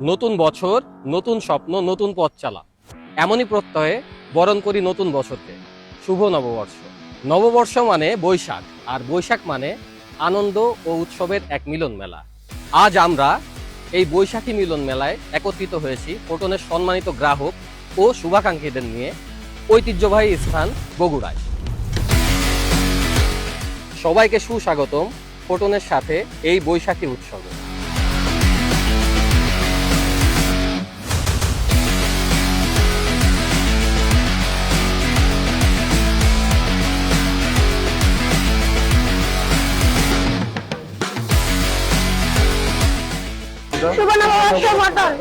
নতুন বছর, নতুন স্বপ্ন, নতুন পথ চালা, এমনই প্রত্যয়ে বরণ করি নতুন বছরকে। শুভ নববর্ষ। নববর্ষ মানে বৈশাখ, আর বৈশাখ মানে আনন্দ ও উৎসবের এক মিলন মেলা। আজ আমরা এই বৈশাখী মিলন মেলায় একত্রিত হয়েছি ফোটনের সম্মানিত গ্রাহক ও শুভাকাঙ্ক্ষীদের নিয়ে ঐতিহ্যবাহী স্থান বগুড়ায়। সবাইকে সুস্বাগতম ফোটনের সাথে এই বৈশাখী উৎসবে। শুভ নববর্ষ মটন।